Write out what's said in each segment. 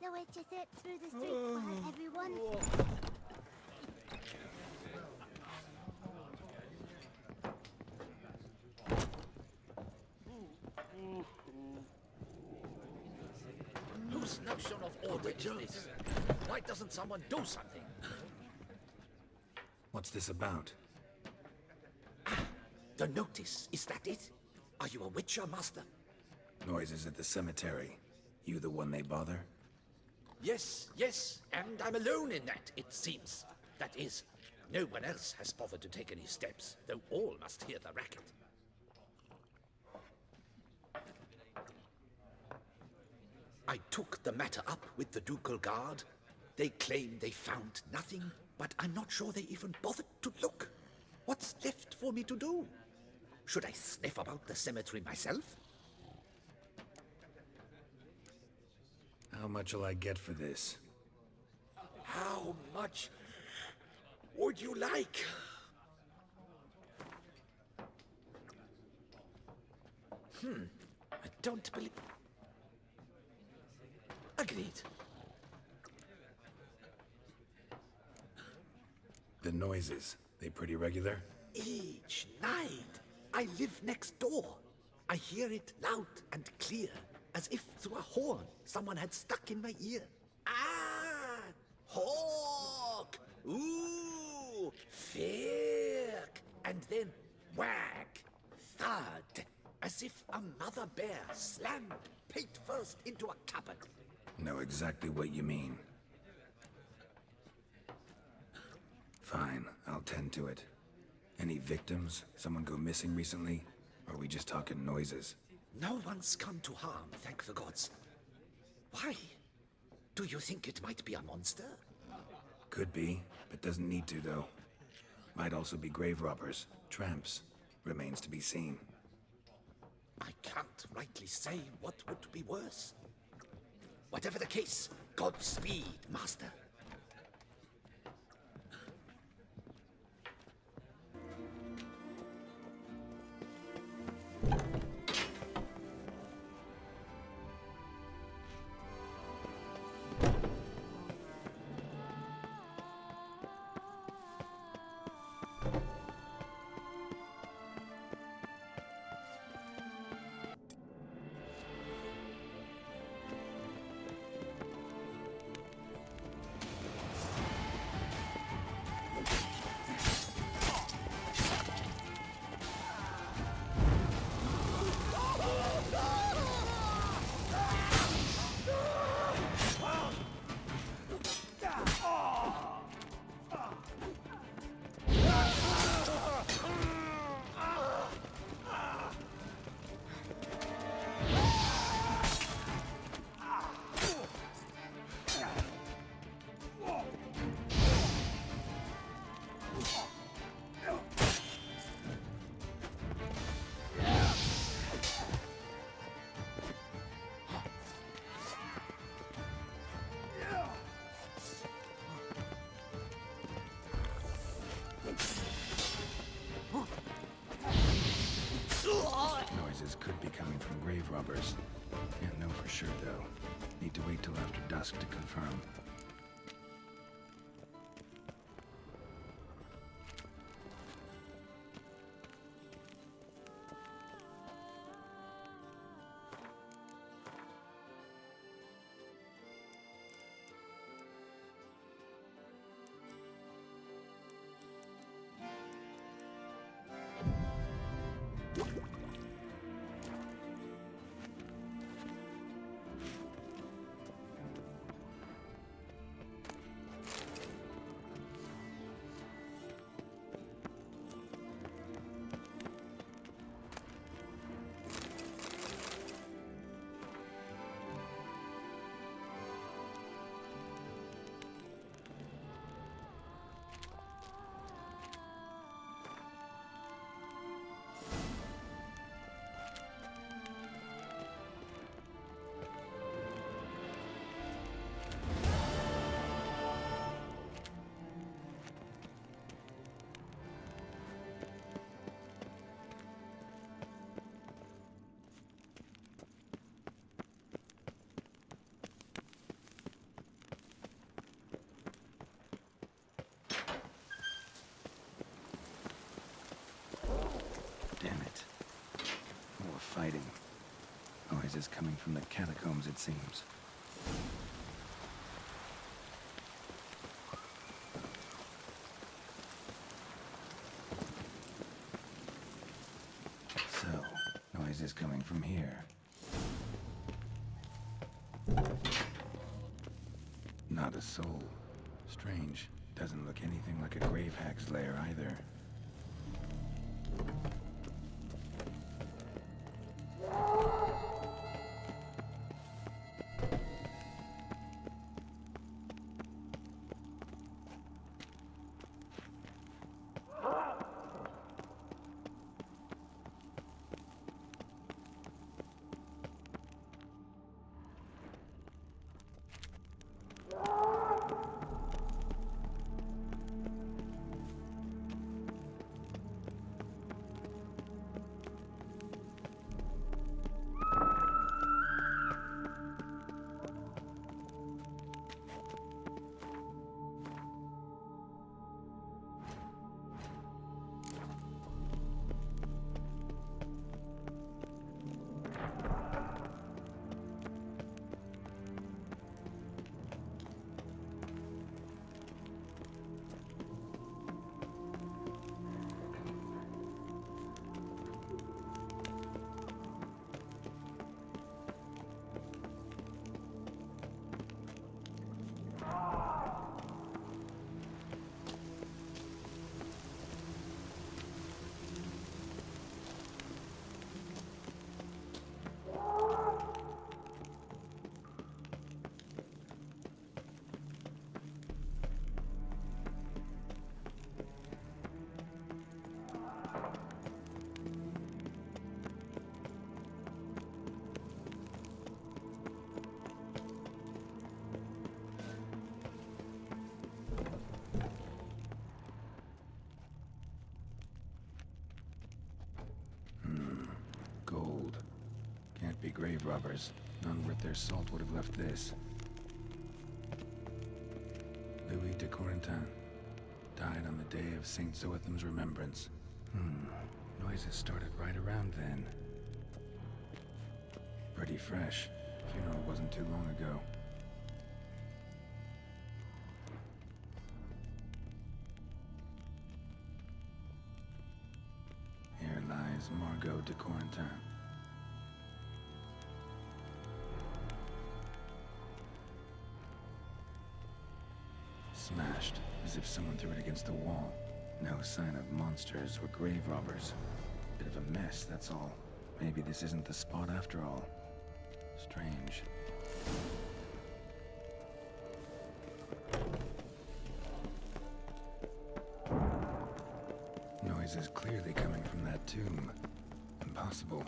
The witches it through the streets while everyone... Whose notion of order is this? Why doesn't someone do something? What's this about? The notice, is that it? Are you a witcher, master? Noises at the cemetery. You the one they bother? Yes, yes, and I'm alone in that, it seems. That is, no one else has bothered to take any steps, though all must hear the racket. I took the matter up with the ducal guard. They claim they found nothing, but I'm not sure they even bothered to look. What's left for me to do? Should I sniff about the cemetery myself? How much will I get for this? How much would you like? I don't believe... Agreed. The noises, they pretty regular? Each night, I live next door. I hear it loud and clear, as if through a horn someone had stuck in my ear. Ah! Hawk! Ooh! Firk! And then whack! Thud! As if a mother bear slammed pate first into a cupboard. Know exactly what you mean. Fine, I'll tend to it. Any victims? Someone go missing recently? Or are we just talking noises? No one's come to harm, thank the gods. Why? Do you think it might be a monster? Could be, but doesn't need to though. Might also be grave robbers, tramps. Remains to be seen. I can't rightly say what would be worse. Whatever the case, Godspeed, master. Noises could be coming from grave robbers. Can't know for sure though. Need to wait till after dusk to confirm. fighting. Noises coming from the catacombs, it seems. So, noises coming from here. Not a soul. Strange. Doesn't look anything like a grave hag's lair either. Gold. Can't be grave robbers. None worth their salt would have left this. Louis de Corentin. Died on the day of Saint Zoetham's remembrance. Noises started right around then. Pretty fresh. Funeral wasn't too long ago. Here lies Margot de Corentin. Smashed, as if someone threw it against the wall. No sign of monsters or grave robbers. Bit of a mess, that's all. Maybe this isn't the spot after all. Strange. Noise is clearly coming from that tomb. Impossible.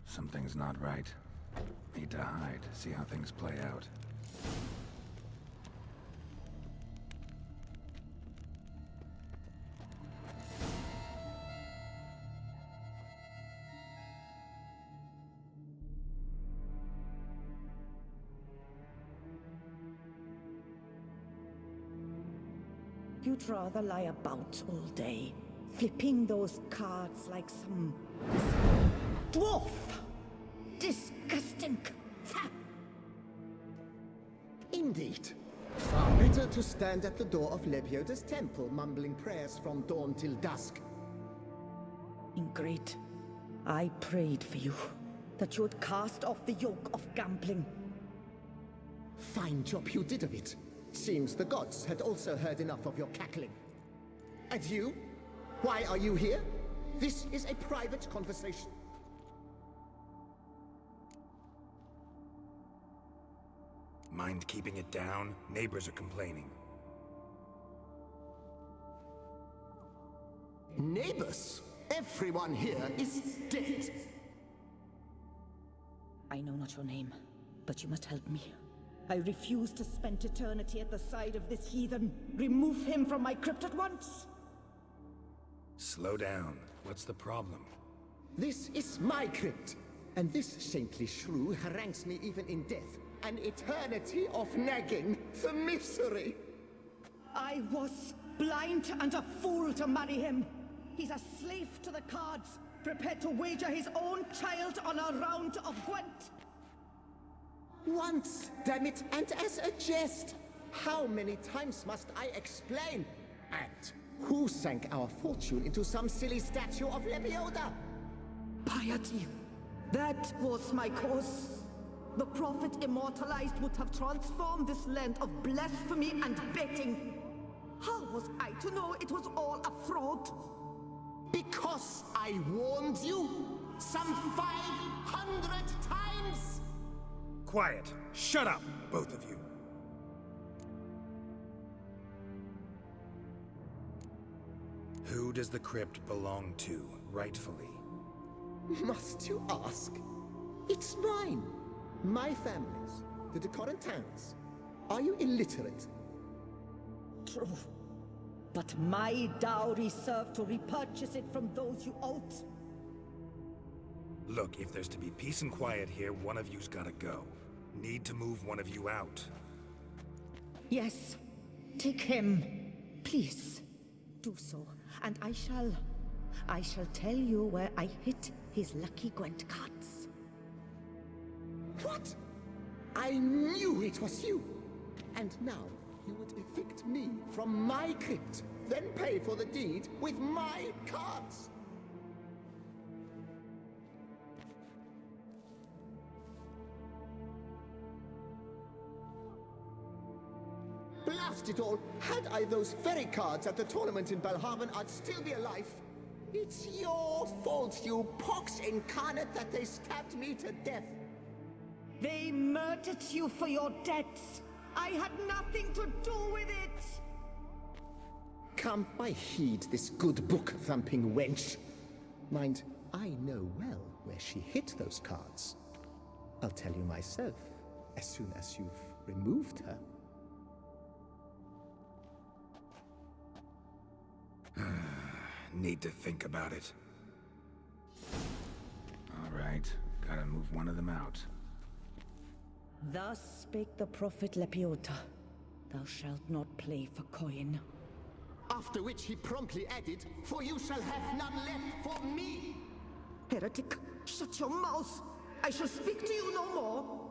Something's not right. Need to hide, see how things play out. You'd rather lie about all day, flipping those cards like some dwarf. Disgusting. Indeed. Far better to stand at the door of Lebioda's temple, mumbling prayers from dawn till dusk. Ingrid, I prayed for you, that you would cast off the yoke of gambling. Fine job you did of it. Seems the gods had also heard enough of your cackling. And you? Why are you here? This is a private conversation. Mind keeping it down? Neighbors are complaining. Neighbors? Everyone here is dead. I know not your name, but you must help me. I refuse to spend eternity at the side of this heathen. Remove him from my crypt at once! Slow down. What's the problem? This is my crypt, and this saintly shrew harangues me even in death. An eternity of nagging, the misery! I was blind and a fool to marry him. He's a slave to the cards, prepared to wager his own child on a round of Gwent. Once, damn it, and as a jest! How many times must I explain? And who sank our fortune into some silly statue of Lebioda? Piety. That was my cause. The prophet immortalized would have transformed this land of blasphemy and betting. How was I to know it was all a fraud? Because I warned you some 500 times! Quiet. Shut up, both of you. Who does the crypt belong to, rightfully? Must you ask? It's mine. My family's. The de Corentins. Are you illiterate? True. But my dowry served to repurchase it from those you owed. Look, if there's to be peace and quiet here, one of you's gotta go. Need to move one of you out. Yes. Take him. Please. Do so. And I shall tell you where I hid his lucky Gwent cards. What? I knew it was you! And now you would evict me from my crypt, then pay for the deed with my cards! Blast it all! Had I those very cards at the tournament in Belhaven, I'd still be alive. It's your fault, you pox incarnate, that they stabbed me to death. They murdered you for your debts. I had nothing to do with it. Come, I heed this good book-thumping wench. Mind, I know well where she hid those cards. I'll tell you myself, as soon as you've removed her. Need to think about it. All right, gotta move one of them out. Thus spake the prophet Lepiota. Thou shalt not play for coin. After which he promptly added, "For you shall have none left for me!" Heretic, shut your mouth! I shall speak to you no more!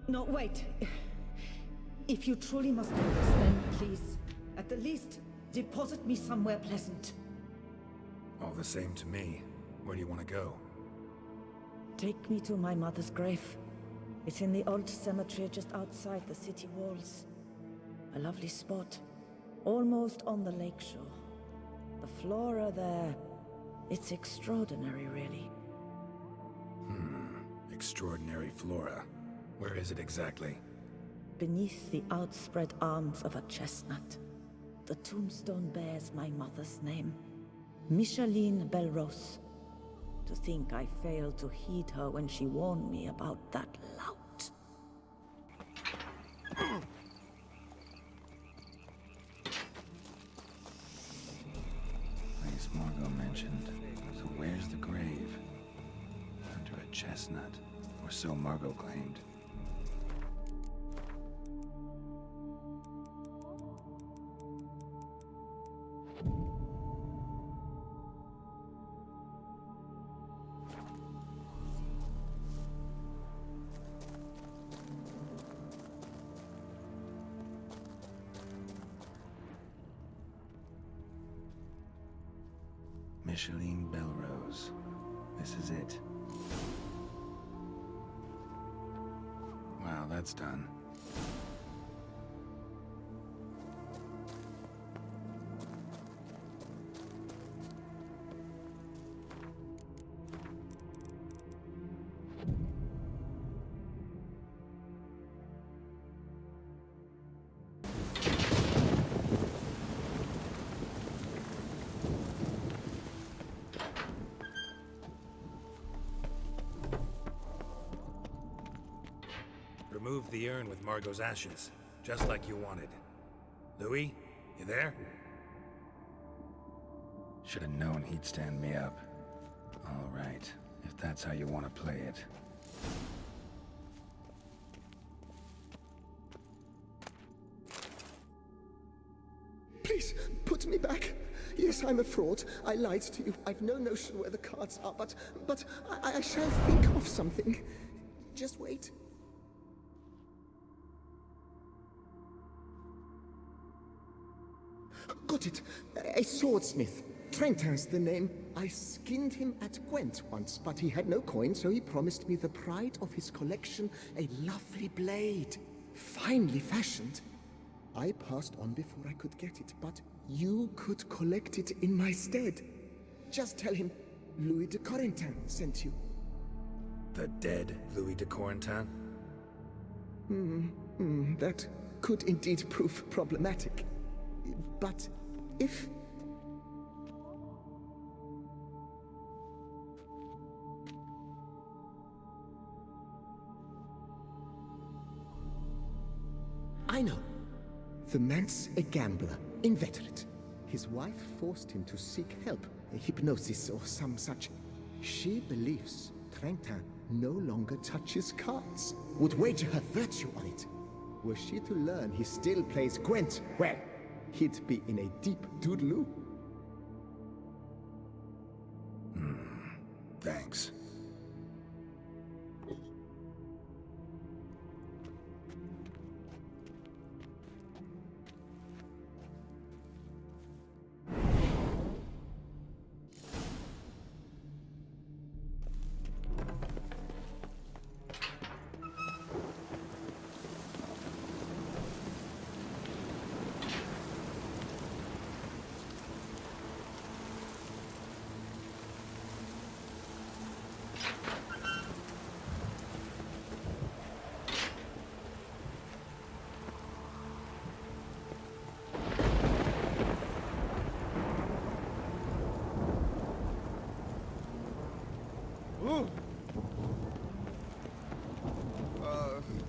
No, wait. If you truly must do this, then please, at the least, deposit me somewhere pleasant. All the same to me. Where do you want to go? Take me to my mother's grave. It's in the old cemetery just outside the city walls. A lovely spot, almost on the lakeshore. The flora there, it's extraordinary, really. Extraordinary flora. Where is it exactly? Beneath the outspread arms of a chestnut, the tombstone bears my mother's name, Micheline Belrose. To think I failed to heed her when she warned me about that lout. Place Margot mentioned. So where's the grave? Under a chestnut. Or so Margot claimed. Micheline Belrose. This is it. Wow, that's done. removed the urn with Margot's ashes, just like you wanted. Louis, you there? Should have known he'd stand me up. All right, if that's how you want to play it. Please, put me back. Yes, I'm a fraud. I lied to you. I've no notion where the cards are, but I shall think of something. Just wait. Got it. A swordsmith. Trentin's the name. I skinned him at Gwent once, but he had no coin, so he promised me the pride of his collection, a lovely blade. Finely fashioned. I passed on before I could get it, but you could collect it in my stead. Just tell him Louis de Corentin sent you. The dead Louis de Corentin? That could indeed prove problematic. But if... I know. The man's a gambler, inveterate. His wife forced him to seek help, a hypnosis or some such. She believes Trentin no longer touches cards, would wager her virtue on it. Were she to learn he still plays Gwent, well, he'd be in a deep doodaloo. Thanks.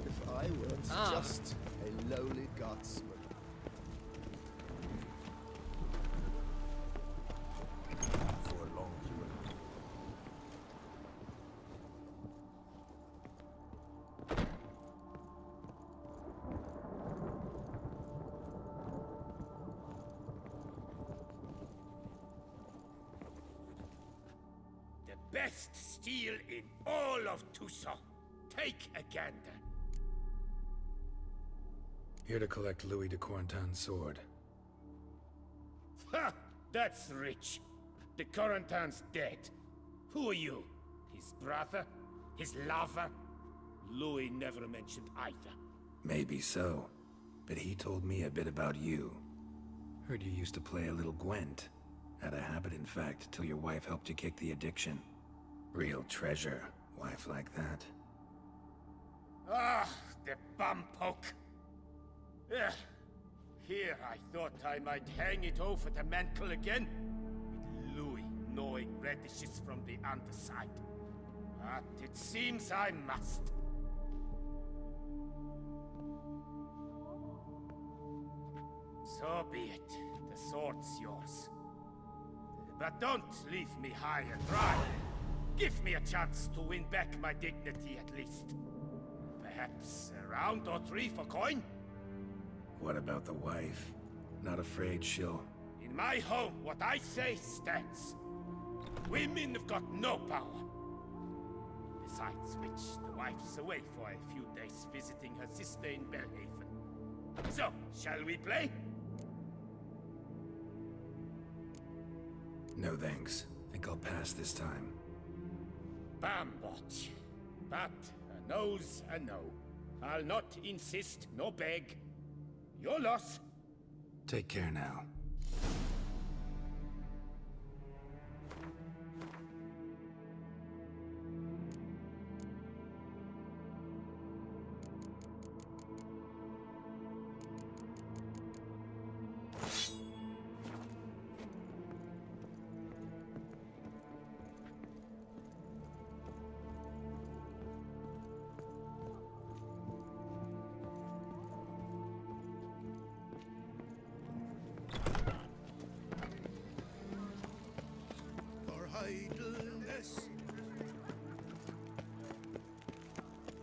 If I weren't just a lowly guardsman. For long you will. The best steel in all of Toussaint. Take a gander. Here to collect Louis de Corentin's sword. Ha! That's rich. The Corentin's dead. Who are you? His brother? His lover? Louis never mentioned either. Maybe so, but he told me a bit about you. Heard you used to play a little Gwent. Had a habit, in fact, till your wife helped you kick the addiction. Real treasure, wife like that. Ah, the bumpoke. Ugh. Here I thought I might hang it over the mantle again, with Louis gnawing radishes from the underside. But it seems I must. So be it. The sword's yours. But don't leave me high and dry. Give me a chance to win back my dignity at least. Perhaps a round or three for coin? What about the wife? Not afraid she'll... In my home, what I say stands. Women have got no power. Besides which, the wife's away for a few days visiting her sister in Belhaven. So, shall we play? No thanks. Think I'll pass this time. Bambot. But a no's a no. I'll not insist, nor beg. Your loss. Take care now.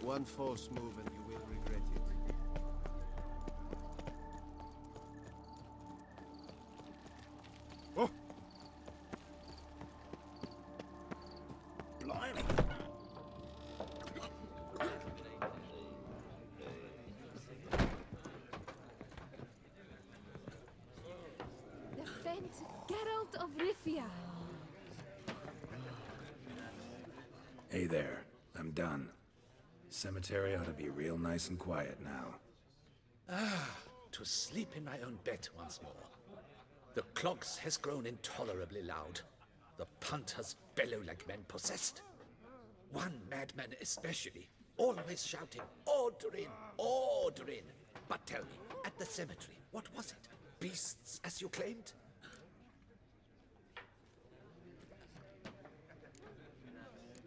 One false move and you will regret it. Oh! Blimey! Defend Geralt of Rivia. Hey there, I'm done. Cemetery ought to be real nice and quiet now. To sleep in my own bed once more. The clogs has grown intolerably loud. The punters bellow like men possessed. One madman especially, always shouting, "Order in! Order in!" But tell me, at the cemetery, what was it? Beasts, as you claimed?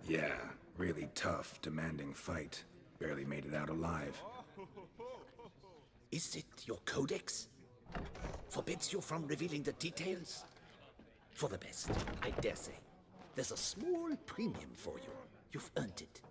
Yeah, really tough, demanding fight. Barely made it out alive. Is it your codex? Forbids you from revealing the details? For the best, I dare say. There's a small premium for you. You've earned it.